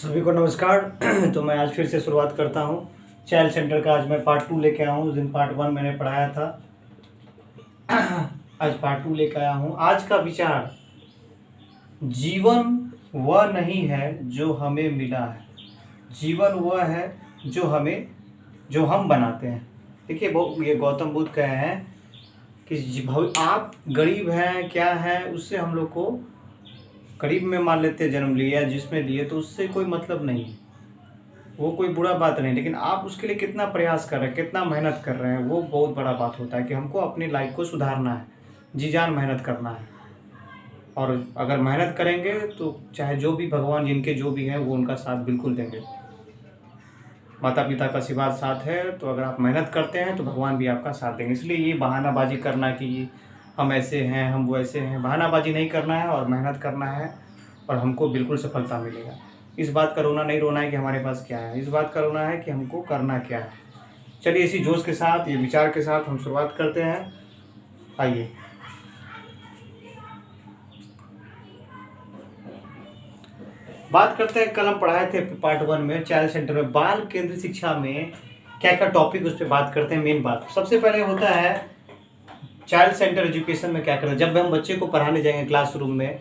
सभी को नमस्कार। तो मैं आज फिर से शुरुआत करता हूँ चाइल्ड सेंटर का। आज मैं पार्ट 2 लेके आया हूँ। उस दिन पार्ट 1 मैंने पढ़ाया था। आज पार्ट 2 लेके आया हूँ। आज का विचार, जीवन वह नहीं है जो हमें मिला है, जीवन वह है जो हम बनाते हैं। देखिए, वो ये गौतम बुद्ध कहे हैं कि आप गरीब हैं क्या है, उससे हम लोग को गरीब में मान लेते हैं जन्म लिया जिसमें लिए, तो उससे कोई मतलब नहीं है, वो कोई बुरा बात नहीं। लेकिन आप उसके लिए कितना प्रयास कर रहे हैं, कितना मेहनत कर रहे हैं, वो बहुत बड़ा बात होता है कि हमको अपनी लाइफ को सुधारना है, जी जान मेहनत करना है। और अगर मेहनत करेंगे तो चाहे जो भी भगवान जिनके जो भी हैं वो उनका साथ बिल्कुल देंगे। माता पिता का आशीर्वाद साथ है, तो अगर आप मेहनत करते हैं तो भगवान भी आपका साथ देंगे। इसलिए ये बहानाबाजी करना कि हम ऐसे हैं हम वो ऐसे हैं, बहानाबाजी नहीं करना है और मेहनत करना है और हमको बिल्कुल सफलता मिलेगा। इस बात का रोना नहीं रोना है कि हमारे पास क्या है, इस बात का रोना है कि हमको करना क्या है। चलिए इसी जोश के साथ, ये विचार के साथ हम शुरुआत करते हैं। आइए, बात करते हैं। कल हम पढ़ाए थे पार्ट 1 में चाइल्ड सेंटर में बाल केंद्रित शिक्षा में क्या क्या टॉपिक, उस पर बात करते हैं। मेन बात सबसे पहले होता है चाइल्ड सेंटर एजुकेशन में क्या करना है। जब हम बच्चे को पढ़ाने जाएंगे क्लासरूम में,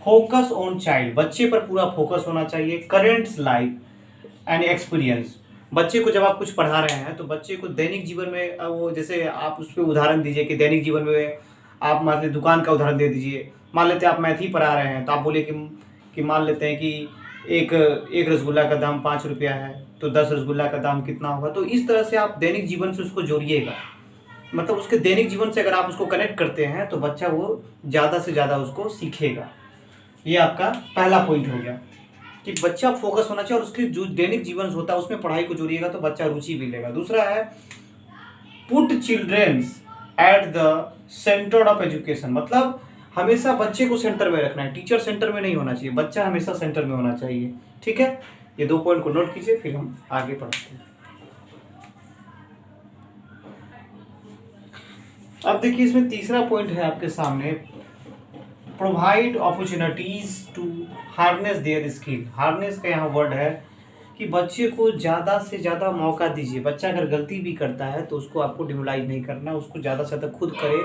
फोकस ऑन चाइल्ड, बच्चे पर पूरा फोकस होना चाहिए। करेंट्स लाइफ एंड एक्सपीरियंस, बच्चे को जब आप कुछ पढ़ा रहे हैं तो बच्चे को दैनिक जीवन में वो, जैसे आप उस पर उदाहरण दीजिए कि दैनिक जीवन में आप मान लेते दुकान का उदाहरण दे दीजिए। मान लेते हैं आप मैथ ही पढ़ा रहे हैं, तो आप बोले कि मान लेते हैं कि एक रसगुल्ला का दाम 5 रुपया है, तो 10 रसगुल्ला का दाम कितना होगा। तो इस तरह से आप दैनिक जीवन से उसको जोड़िएगा, मतलब उसके दैनिक जीवन से अगर आप उसको कनेक्ट करते हैं तो बच्चा वो ज़्यादा से ज़्यादा उसको सीखेगा। ये आपका पहला पॉइंट हो गया कि बच्चा फोकस होना चाहिए और उसके जो दैनिक जीवन होता है उसमें पढ़ाई को जोड़िएगा तो बच्चा रुचि भी लेगा। दूसरा है put childrens at the centre of education, मतलब हमेशा बच्चे को सेंटर में रखना है, टीचर सेंटर में नहीं होना चाहिए, बच्चा हमेशा सेंटर में होना चाहिए। ठीक है, ये 2 पॉइंट को नोट कीजिए, फिर हम आगे बढ़ते हैं। अब देखिए, इसमें तीसरा पॉइंट है आपके सामने, provide opportunities to harness their skill. Harness का यहाँ वर्ड है कि बच्चे को ज़्यादा से ज़्यादा मौका दीजिए। बच्चा अगर गलती भी करता है तो उसको आपको डिमोलाइज नहीं करना, उसको ज़्यादा से ज़्यादा खुद करे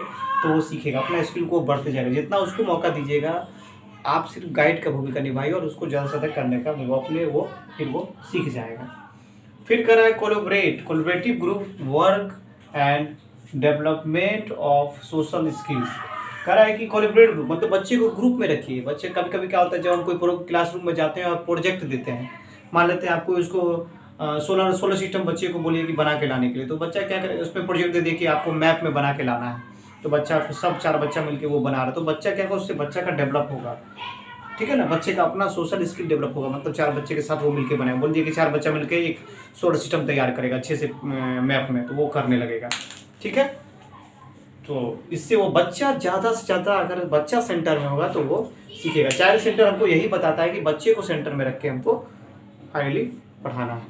तो वो सीखेगा, अपना स्किल को बढ़ते जाएगा। जितना उसको मौका दीजिएगा, आप सिर्फ गाइड का भूमिका निभाइए और उसको ज़्यादा से ज़्यादा करने का फिर वो सीख जाएगा। फिर कर रहा है collaborative group work and development of social skills. कह रहा है कि कोलैबोरेट ग्रुप, मतलब बच्चे को ग्रुप में रखिए। बच्चे कभी कभी क्या होता है, जब हम कोई क्लासरूम में जाते हैं और प्रोजेक्ट देते हैं, मान लेते हैं आपको उसको सोलर सिस्टम बच्चे को बोलिए कि बना के लाने के लिए, तो बच्चा क्या करे, उसमें प्रोजेक्ट दे कि आपको मैप में बना के लाना है, तो बच्चा सब 4 बच्चा मिलकर वो बना रहा है, तो बच्चा क्या होगा, उससे बच्चा का डेवलप होगा। ठीक है ना, बच्चे का अपना सोशल स्किल डेवलप होगा, मतलब 4 बच्चे के साथ वो मिलकर बनाए, बोल दिए कि 4 बच्चा मिलकर एक सोलर सिस्टम तैयार करेगा अच्छे से मैप में, तो वो करने लगेगा। ठीक है, तो इससे वो बच्चा ज़्यादा से ज़्यादा, अगर बच्चा सेंटर में होगा तो वो सीखेगा। चाइल्ड सेंटर हमको यही बताता है कि बच्चे को सेंटर में रख के हमको फाइनली पढ़ाना है।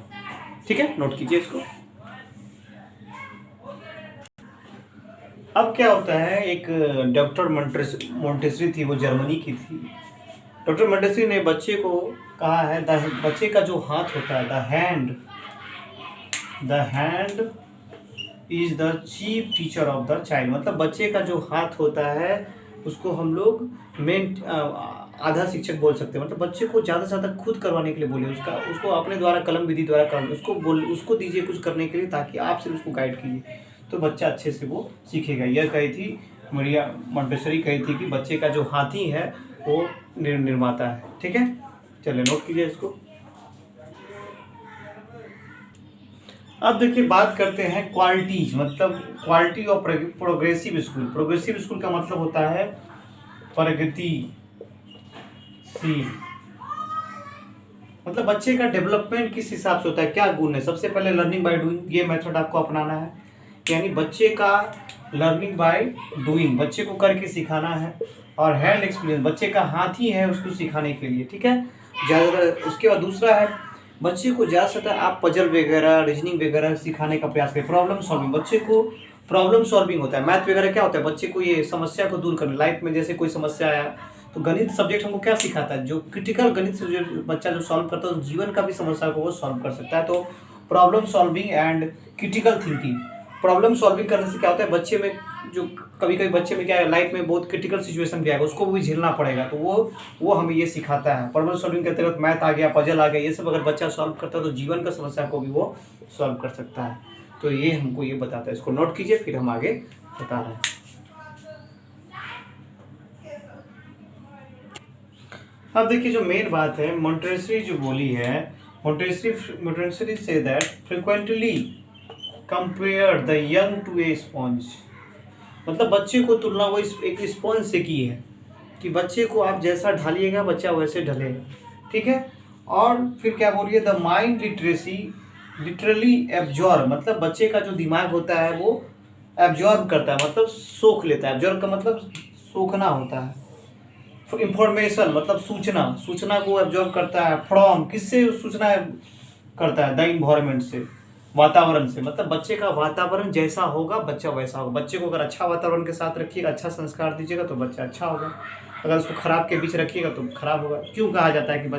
ठीक है, नोट कीजिए इसको। अब क्या होता है, एक डॉक्टर मोंटेसरी थी, वो जर्मनी की थी। डॉक्टर मोंटेसरी ने बच्चे को कहा है, बच्चे का जो हाथ होता है, the hand is the chief teacher of the child, मतलब बच्चे का जो हाथ होता है उसको हम लोग मेन आधा शिक्षक बोल सकते हैं। मतलब बच्चे को ज़्यादा से ज़्यादा खुद करवाने के लिए बोलिए, उसको अपने द्वारा कलम विधि द्वारा कर उसको दीजिए कुछ करने के लिए, ताकि आप सिर्फ उसको गाइड कीजिए तो बच्चा अच्छे से वो सीखेगा। यह कही थी मरिया मोंटेसरी, कही थी कि बच्चे का जो हाथी है वो निर्माता है। ठीक है, चलिए नोट कीजिए इसको। अब देखिए, बात करते हैं क्वालिटीज, मतलब quality of progressive school. Progressive school का मतलब होता है प्रगतिशील, मतलब बच्चे का डेवलपमेंट किस हिसाब से होता है, क्या गुण है। सबसे पहले लर्निंग बाय डूइंग, ये मेथड आपको अपनाना है, यानी बच्चे का लर्निंग बाय डूइंग, बच्चे को करके सिखाना है। और हैंड एक्सपीरियंस, बच्चे का हाथ ही है उसको सिखाने के लिए। ठीक है, ज़्यादातर। उसके बाद दूसरा है, बच्चे को ज़्यादा से ज़्यादा आप पजल वगैरह, रीजनिंग वगैरह सिखाने का प्रयास करें। प्रॉब्लम सॉल्विंग, बच्चे को प्रॉब्लम सॉल्विंग होता है। मैथ वगैरह क्या होता है, बच्चे को ये समस्या को दूर करना, लाइफ में जैसे कोई समस्या आया तो गणित सब्जेक्ट हमको क्या सिखाता है, जो क्रिटिकल गणित से जो बच्चा जो सॉल्व करता है तो जीवन का भी समस्या को वो सॉल्व कर सकता है। तो problem solving and critical thinking, problem solving करने से क्या होता है बच्चे में, जो कभी कभी बच्चे में क्या है लाइफ में बहुत क्रिटिकल सिचुएशन भी आएगा, उसको भी झेलना पड़ेगा, तो वो हमें ये सिखाता है। प्रॉब्लम सॉल्विंग के तहत मैथ आ गया, पजल आ गया, ये सब अगर बच्चा सॉल्व करता है तो जीवन का समस्या को भी वो सॉल्व कर सकता है। तो ये हमको ये बताता है, इसको नोट कीजिए, फिर हम आगे बता रहे हैं। अब देखिए जो मेन बात है, मोंटेसरी जो बोली है, मोंटेसरी से that frequently compare the young to a sponge, मतलब बच्चे को तुलना वो एक स्पॉन्ज से की है कि बच्चे को आप जैसा ढालिएगा बच्चा वैसे ढलेगा, ठीक है। और फिर क्या बोलिए, the mind literacy literally absorb, मतलब बच्चे का जो दिमाग होता है वो एब्जॉर्ब करता है, मतलब सोख लेता है। एब्जॉर्ब का मतलब सोखना होता है। इंफॉर्मेशन मतलब सूचना को एब्जॉर्ब करता है। फ्रॉम किससे सूचना करता है, द इन्वायरमेंट से, वातावरण से, मतलब बच्चे का वातावरण जैसा होगा बच्चा वैसा होगा। बच्चे को अगर अच्छा वातावरण के साथ रखिएगा, अच्छा संस्कार दीजिएगा तो बच्चा अच्छा होगा, अगर उसको खराब के बीच रखिएगा तो खराब होगा। क्यों कहा जाता है कि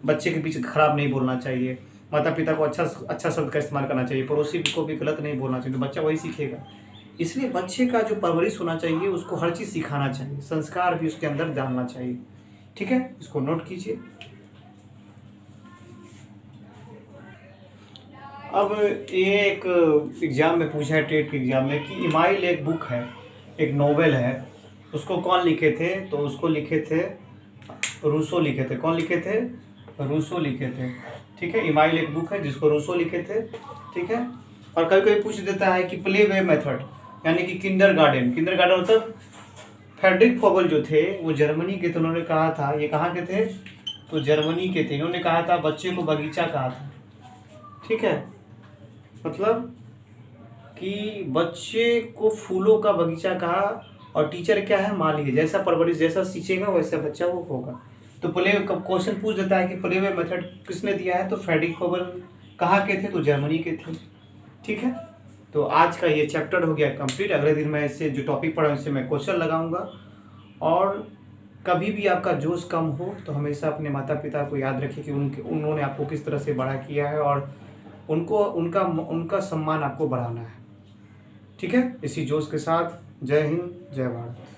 बच्चे के बीच खराब नहीं बोलना चाहिए, माता पिता को अच्छा शब्द का इस्तेमाल करना चाहिए, पड़ोसी को भी गलत नहीं बोलना चाहिए, तो बच्चा वही सीखेगा। इसलिए बच्चे का जो परवरिश होना चाहिए उसको हर चीज़ सिखाना चाहिए, संस्कार भी उसके अंदर डालना चाहिए, ठीक है। इसको नोट कीजिए। अब ये एक एग्ज़ाम में पूछा है, टेट के एग्ज़ाम में, कि इमाइल एक बुक है, एक नोवेल है, उसको कौन लिखे थे, तो उसको लिखे थे रूसो लिखे थे। कौन लिखे थे, रूसो लिखे थे, ठीक है। इमाइल एक बुक है जिसको रूसो लिखे थे, ठीक है। और कभी कभी पूछ देता है कि प्ले वे मेथड, यानी कि किंडरगार्टन मतलब फ्रेडरिक फोगल जो थे वो जर्मनी के थे, उन्होंने कहा था, ये कहाँ के थे, तो जर्मनी के थे। इन्होंने कहा था बच्चे को बगीचा कहा था, ठीक है, मतलब कि बच्चे को फूलों का बगीचा कहा, और टीचर क्या है, माली, जैसा परवरिश जैसा सींचेगा वैसा बच्चा वो होगा। तो प्ले क्वेश्चन पूछ देता है कि प्ले वे मेथड किसने दिया है, तो फ्रेडरिक फोगल कहाँ के थे, तो जर्मनी के थे, ठीक है। तो आज का ये चैप्टर हो गया कंप्लीट। अगले दिन मैं इससे जो टॉपिक पढ़ा इससे मैं क्वेश्चन लगाऊंगा। और कभी भी आपका जोश कम हो तो हमेशा अपने माता पिता को याद रखिए कि उन्होंने आपको किस तरह से बड़ा किया है, और उनका सम्मान आपको बढ़ाना है, ठीक है। इसी जोश के साथ जय हिंद जय भारत।